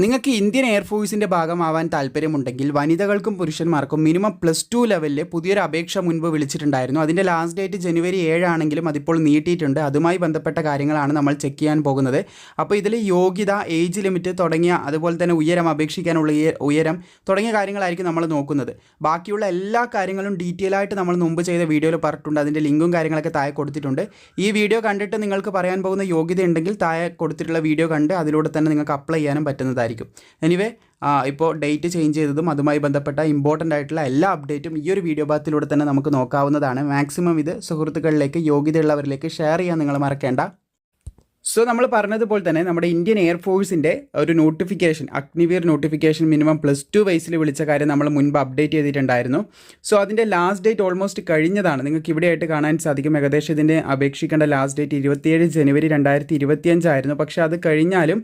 നിങ്ങൾക്ക് ഇന്ത്യൻ എയർഫോഴ്സിൻ്റെ ഭാഗമാവാൻ താല്പര്യമുണ്ടെങ്കിൽ വനിതകൾക്കും പുരുഷന്മാർക്കും മിനിമം +2 ലെവലിൽ പുതിയൊരു അപേക്ഷ മുൻപ് വിളിച്ചിട്ടുണ്ടായിരുന്നു. അതിൻ്റെ ലാസ്റ്റ് ഡേറ്റ് ജനുവരി 7 ആണെങ്കിലും അതിപ്പോൾ നീട്ടിയിട്ടുണ്ട്. അതുമായി ബന്ധപ്പെട്ട കാര്യങ്ങളാണ് നമ്മൾ ചെക്ക് ചെയ്യാൻ പോകുന്നത്. അപ്പോൾ ഇതിൽ യോഗ്യത, ഏജ് ലിമിറ്റ് തുടങ്ങിയ അതുപോലെ തന്നെ ഉയരം, അപേക്ഷിക്കാനുള്ള ഉയരം തുടങ്ങിയ കാര്യങ്ങളായിരിക്കും നമ്മൾ നോക്കുന്നത്. ബാക്കിയുള്ള എല്ലാ കാര്യങ്ങളും ഡീറ്റെയിൽ ആയിട്ട് നമ്മൾ മുമ്പ് ചെയ്ത വീഡിയോയിൽ പറഞ്ഞിട്ടുണ്ട്. അതിൻ്റെ ലിങ്കും കാര്യങ്ങളൊക്കെ താഴെ കൊടുത്തിട്ടുണ്ട്. ഈ വീഡിയോ കണ്ടിട്ട് നിങ്ങൾക്ക് പറയാൻ പോകുന്ന യോഗ്യത ഉണ്ടെങ്കിൽ താഴെ കൊടുത്തിട്ടുള്ള വീഡിയോ കണ്ട് അതിലൂടെ തന്നെ നിങ്ങൾക്ക് അപ്ലൈ ചെയ്യാനും പറ്റുന്നതായിരിക്കും. എനിവേ, ഇപ്പോൾ ഡേറ്റ് ചേഞ്ച് ചെയ്തതും അതുമായി ബന്ധപ്പെട്ട ഇമ്പോർട്ടൻ്റ് ആയിട്ടുള്ള എല്ലാ അപ്ഡേറ്റും ഈ ഒരു വീഡിയോ ഭാഗത്തിലൂടെ തന്നെ നമുക്ക് നോക്കാവുന്നതാണ്. മാക്സിമം ഇത് സുഹൃത്തുക്കളിലേക്ക്, യോഗ്യതയുള്ളവരിലേക്ക് ഷെയർ ചെയ്യാൻ നിങ്ങൾ മറക്കേണ്ട. സോ നമ്മൾ പറഞ്ഞതുപോലെ തന്നെ നമ്മുടെ ഇന്ത്യൻ എയർഫോഴ്സിൻ്റെ ഒരു നോട്ടിഫിക്കേഷൻ, അഗ്നിവീർ നോട്ടിഫിക്കേഷൻ മിനിമം +2 വയസ്സിൽ വിളിച്ച കാര്യം നമ്മൾ മുൻപ് അപ്ഡേറ്റ് ചെയ്തിട്ടുണ്ടായിരുന്നു. സോ അതിൻ്റെ ലാസ്റ്റ് ഡേറ്റ് ഓൾമോസ്റ്റ് കഴിഞ്ഞതാണ്. നിങ്ങൾക്ക് ഇവിടെയായിട്ട് കാണാൻ സാധിക്കും. ഏകദേശം ഇതിൻ്റെ അപേക്ഷിക്കേണ്ട ലാസ്റ്റ് ഡേറ്റ് 27 ജനുവരി 2025 ആയിരുന്നു. പക്ഷേ അത് കഴിഞ്ഞാലും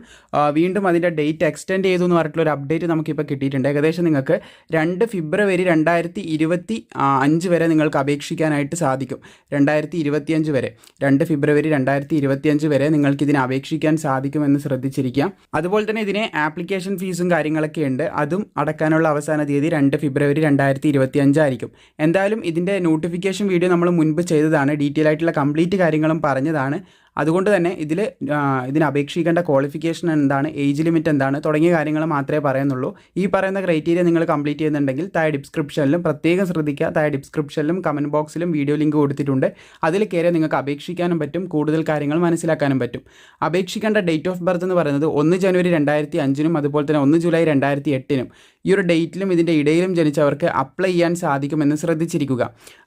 വീണ്ടും അതിൻ്റെ ഡേറ്റ് എക്സ്റ്റെൻഡ് ചെയ്തു എന്ന് പറഞ്ഞിട്ടുള്ള ഒരു അപ്ഡേറ്റ് നമുക്കിപ്പോൾ കിട്ടിയിട്ടുണ്ട്. ഏകദേശം നിങ്ങൾക്ക് 2 ഫെബ്രുവരി 2025 വരെ നിങ്ങൾക്ക് അപേക്ഷിക്കാനായിട്ട് സാധിക്കും. 2025 വരെ, 2 ഫെബ്രുവരി 2025 വരെ ഇതിനെ അപേക്ഷിക്കാൻ സാധിക്കുമെന്ന് ശ്രദ്ധിച്ചിരിക്കുക. അതുപോലെ തന്നെ ഇതിന് ആപ്ലിക്കേഷൻ ഫീസും കാര്യങ്ങളൊക്കെ ഉണ്ട്. അതും അടക്കാനുള്ള അവസാന തീയതി 2 ഫെബ്രുവരി 2025 ആയിരിക്കും. എന്തായാലും ഇതിൻ്റെ നോട്ടിഫിക്കേഷൻ വീഡിയോ നമ്മൾ മുൻപ് ചെയ്തതാണ്. ഡീറ്റെയിൽ ആയിട്ടുള്ള കംപ്ലീറ്റ് കാര്യങ്ങളും പറഞ്ഞതാണ്. അതുകൊണ്ട് തന്നെ ഇതിന് അപേക്ഷിക്കേണ്ട ക്വാളിഫിക്കേഷൻ എന്താണ്, ഏജ് ലിമിറ്റ് എന്താണ് തുടങ്ങിയ കാര്യങ്ങൾ മാത്രമേ പറയുന്നുള്ളൂ. ഈ പറയുന്ന ക്രൈറ്റീരിയ നിങ്ങൾ കംപ്ലീറ്റ് ചെയ്യുന്നുണ്ടെങ്കിൽ താഴെ ഡിസ്ക്രിപ്ഷനിലും പ്രത്യേകം ശ്രദ്ധിക്കുക, താഴെ ഡിസ്ക്രിപ്ഷനിലും കമൻറ്റ് ബോക്സിലും വീഡിയോ ലിങ്ക് കൊടുത്തിട്ടുണ്ട്. അതിൽ കയറി നിങ്ങൾക്ക് അപേക്ഷിക്കാനും പറ്റും, കൂടുതൽ കാര്യങ്ങൾ മനസ്സിലാക്കാനും പറ്റും. അപേക്ഷിക്കേണ്ട ഡേറ്റ് ഓഫ് ബർത്ത് എന്ന് പറയുന്നത് 1 ജനുവരി 2005 അതുപോലെ തന്നെ 1 ജൂലൈ 2008. ഈ ഒരു ഡേറ്റിലും ഇതിൻ്റെ ഇടയിലും ജനിച്ചവർക്ക് അപ്ലൈ ചെയ്യാൻ സാധിക്കുമെന്ന് ശ്രദ്ധിച്ചിരിക്കുക.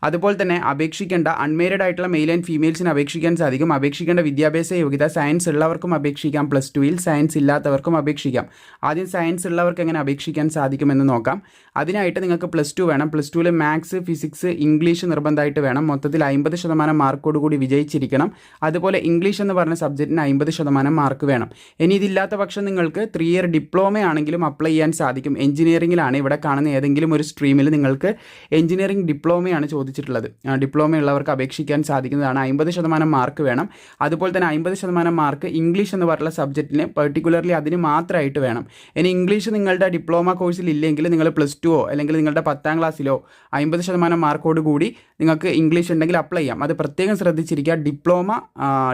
അതുപോലെ തന്നെ അപേക്ഷിക്കേണ്ട അൺമേരിഡ് ആയിട്ടുള്ള മെയിൽ ആൻഡ് ഫീമെയിൽസിന് അപേക്ഷിക്കാൻ സാധിക്കും. അപേക്ഷിക്കേണ്ട വിദ്യാഭ്യാസ യോഗ്യത സയൻസ് ഉള്ളവർക്കും അപേക്ഷിക്കാം, +2ൽ സയൻസ് ഇല്ലാത്തവർക്കും അപേക്ഷിക്കാം. ആദ്യം സയൻസ് ഉള്ളവർക്ക് എങ്ങനെ അപേക്ഷിക്കാൻ സാധിക്കുമെന്ന് നോക്കാം. അതിനായിട്ട് നിങ്ങൾക്ക് +2 വേണം. +2ൽ മാത്സ്, ഫിസിക്സ്, ഇംഗ്ലീഷ് നിർബന്ധമായിട്ട് വേണം. മൊത്തത്തിൽ 50% മാർക്കോടുകൂടി വിജയിച്ചിരിക്കണം. അതുപോലെ ഇംഗ്ലീഷ് എന്ന് പറഞ്ഞ സബ്ജക്റ്റിന് 50% മാർക്ക് വേണം. ഇനി ഇതില്ലാത്ത പക്ഷം നിങ്ങൾക്ക് 3 ഇയർ ഡിപ്ലോമ ആണെങ്കിലും അപ്ലൈ ചെയ്യാൻ സാധിക്കും. എഞ്ചിനീയറിംഗിലാണ് ഇവിടെ കാണുന്ന ഏതെങ്കിലും ഒരു സ്ട്രീമിൽ നിങ്ങൾക്ക് എഞ്ചിനീയറിംഗ് ഡിപ്ലോമയാണ് ചോദിച്ചിട്ടുള്ളത്. ഡിപ്ലോമ ഉള്ളവർക്ക് അപേക്ഷിക്കാൻ സാധിക്കുന്നതാണ്. 50% മാർക്ക് വേണം. അതുപോലെ തന്നെ 50% മാർക്ക് ഇംഗ്ലീഷ് എന്ന് പറഞ്ഞുള്ള സബ്ജക്റ്റിന് പെർട്ടിക്കുലർലി അതിന് മാത്രമായിട്ട് വേണം. ഇനി ഇംഗ്ലീഷ് നിങ്ങളുടെ ഡിപ്ലോമ കോഴ്സിൽ ഇല്ലെങ്കിൽ നിങ്ങൾ +2 അല്ലെങ്കിൽ നിങ്ങളുടെ 10ാം ക്ലാസ്സിലോ 50% മാർക്കോട് കൂടി നിങ്ങൾക്ക് ഇംഗ്ലീഷ് ഉണ്ടെങ്കിൽ അപ്ലൈ ചെയ്യാം. അത് പ്രത്യേകം ശ്രദ്ധിച്ചിരിക്കുക.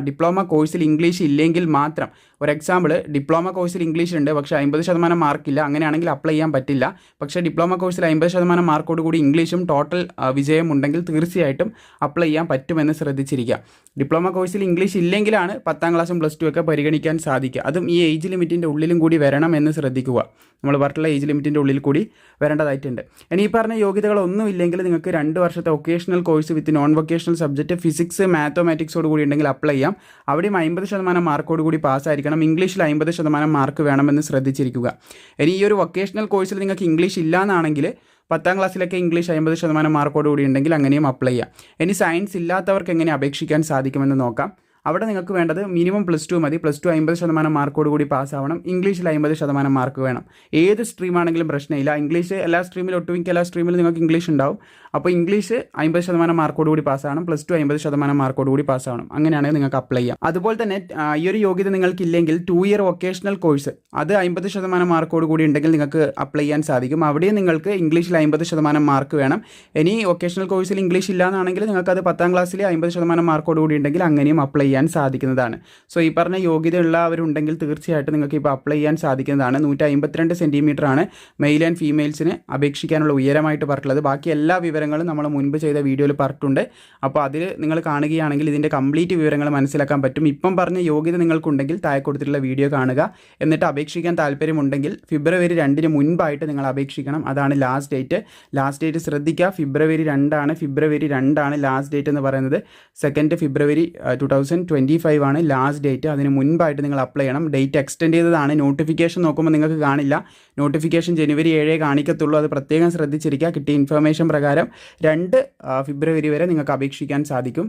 ഡിപ്ലോമ കോഴ്സിൽ ഇംഗ്ലീഷ് ഇല്ലെങ്കിൽ മാത്രം. ഒരു എക്സാമ്പിൾ, ഡിപ്ലോമ കോഴ്സിൽ ഇംഗ്ലീഷ് ഉണ്ട് പക്ഷേ 50% മാർക്കില്ല, അങ്ങനെയാണെങ്കിൽ അപ്ലൈ ചെയ്യാൻ പറ്റില്ല. പക്ഷേ ഡിപ്ലോമ കോഴ്സിൽ 50% മാർക്കോട് കൂടി ഇംഗ്ലീഷും ടോട്ടൽ വിജയം ഉണ്ടെങ്കിൽ തീർച്ചയായിട്ടും അപ്ലൈ ചെയ്യാൻ പറ്റുമെന്ന് ശ്രദ്ധിച്ചിരിക്കുക. ഡിപ്ലോമ കോഴ്സിൽ ഇംഗ്ലീഷ് ഇല്ലെങ്കിലാണ് 10ാം ക്ലാസ്സും +2 ഒക്കെ പരിഗണിക്കാൻ സാധിക്കുക. അതും ഈ ഏജ് ലിമിറ്റിൻ്റെ ഉള്ളിലും കൂടി വരണം എന്ന് ശ്രദ്ധിക്കുക. നമ്മൾ പറഞ്ഞിട്ടുള്ള ഏജ് ലിമിറ്റിൻ്റെ ഉള്ളിൽ കൂടി വരേണ്ടതായിട്ടുണ്ട്. ഇനി ഈ പറഞ്ഞ യോഗ്യതകളൊന്നും ഇല്ലെങ്കിൽ നിങ്ങൾക്ക് 2 വർഷത്തെ vocational course with non vocational subject physics, മാത്തമാറ്റിക്സോട് കൂടി ഉണ്ടെങ്കിൽ അപ്ലൈ ചെയ്യാം. അവിടെയും 50% മാർക്കോട് കൂടി പാസ്സായിരിക്കണം. ഇംഗ്ലീഷിൽ 50% മാർക്ക് വേണമെന്ന് ശ്രദ്ധിച്ചിരിക്കുക. ഇനി ഈ ഒരു വൊക്കേഷണൽ കോഴ്സിൽ നിങ്ങൾക്ക് ഇംഗ്ലീഷ് ഇല്ലയെന്നാണെങ്കിൽ 10ാം ക്ലാസ്സിലൊക്കെ ഇംഗ്ലീഷ് 50% മാർക്കോട് കൂടി ഉണ്ടെങ്കിൽ അങ്ങനെയും അപ്ലൈ ചെയ്യാം. ഇനി സയൻസ് ഇല്ലാത്തവർക്ക് എങ്ങനെ അപേക്ഷിക്കാൻ സാധിക്കുമെന്ന് നോക്കാം. അവിടെ നിങ്ങൾക്ക് വേണ്ടത് മിനിമം +2 മതി. +2 50% മാർക്കോട് കൂടി പാസ്സാവണം. ഇംഗ്ലീഷിൽ 50% മാർക്ക് വേണം. ഏത് സ്ട്രീമാണെങ്കിലും പ്രശ്നമില്ല. ഇംഗ്ലീഷ് എല്ലാ സ്ട്രീമിലും, ഒട്ടുമിക്ക എല്ലാ സ്ട്രീമിലും നിങ്ങൾക്ക് ഇംഗ്ലീഷ് ഉണ്ടാവും. അപ്പോൾ ഇംഗ്ലീഷ് 50% മാർക്കോട് കൂടി പാസ്സാവണം. +2 50% മാർക്കോട് കൂടി പാസ്സാവണം. അങ്ങനെയാണെങ്കിൽ നിങ്ങൾക്ക് അപ്ലൈ ചെയ്യാം. അതുപോലെ തന്നെ ഈ ഒരു യോഗ്യത നിങ്ങൾക്കില്ലെങ്കിൽ 2 ഇയർ വൊക്കേഷണൽ കോഴ്സ്, അത് 50% മാർക്കോട് കൂടി ഉണ്ടെങ്കിൽ നിങ്ങൾക്ക് അപ്ലൈ ചെയ്യാൻ സാധിക്കും. അവിടെയും നിങ്ങൾക്ക് ഇംഗ്ലീഷിൽ 50% മാർക്ക് വേണം. ഇനി വൊക്കേഷണൽ കോഴ്സിൽ ഇംഗ്ലീഷ് ഇല്ലാന്നാണെങ്കിൽ നിങ്ങൾക്കത് 10ാം ക്ലാസ്സിൽ 50% മാർക്കോട് കൂടി ഉണ്ടെങ്കിൽ അങ്ങനെയും അപ്ലൈ ചെയ്യാൻ സാധിക്കുന്നതാണ്. സോ ഈ പറഞ്ഞ യോഗ്യതയുള്ളവരുണ്ടെങ്കിൽ തീർച്ചയായിട്ടും നിങ്ങൾക്ക് ഇപ്പോൾ അപ്ലൈ ചെയ്യാൻ സാധിക്കുന്നതാണ്. 152 സെൻറ്റിമീറ്റർ ആണ് മെയിൽ ആൻഡ് ഫീമെയിൽസിന് അപേക്ഷിക്കാനുള്ള ഉയരമായിട്ട് പറഞ്ഞിട്ടുള്ളത്. ബാക്കി എല്ലാ വിവരങ്ങളും നമ്മൾ മുൻപ് ചെയ്ത വീഡിയോയിൽ പറഞ്ഞിട്ടുണ്ട്. അപ്പോൾ അതിൽ നിങ്ങൾ കാണുകയാണെങ്കിൽ ഇതിൻ്റെ കംപ്ലീറ്റ് വിവരങ്ങൾ മനസ്സിലാക്കാൻ പറ്റും. ഇപ്പം പറഞ്ഞ യോഗ്യത നിങ്ങൾക്കുണ്ടെങ്കിൽ താഴെ കൊടുത്തിട്ടുള്ള വീഡിയോ കാണുക. എന്നിട്ട് അപേക്ഷിക്കാൻ താല്പര്യമുണ്ടെങ്കിൽ ഫെബ്രുവരി 2 മുൻപായിട്ട് നിങ്ങൾ അപേക്ഷിക്കണം. അതാണ് ലാസ്റ്റ് ഡേറ്റ്. ലാസ്റ്റ് ഡേറ്റ് ശ്രദ്ധിക്കുക, ഫെബ്രുവരി 2 ആണ്. ഫെബ്രുവരി 2 ആണ് ലാസ്റ്റ് ഡേറ്റ് എന്ന് പറയുന്നത്. 2 ഫെബ്രുവരി 2025 ആണ് ലാസ്റ്റ് ഡേറ്റ്. അതിന് മുൻപായിട്ട് നിങ്ങൾ അപ്ലൈ ചെയ്യണം. ഡേറ്റ് എക്സ്റ്റെൻഡ് ചെയ്തതാണ്. നോട്ടിഫിക്കേഷൻ നോക്കുമ്പോൾ നിങ്ങൾക്ക് കാണില്ല. നോട്ടിഫിക്കേഷൻ ജനുവരി 7 കാണിക്കത്തുള്ളൂ. അത് പ്രത്യേകം ശ്രദ്ധിച്ചിരിക്കുക. കിട്ടിയ ഇൻഫർമേഷൻ പ്രകാരം 2 ഫെബ്രുവരി വരെ നിങ്ങൾക്ക് അപേക്ഷിക്കാൻ സാധിക്കും.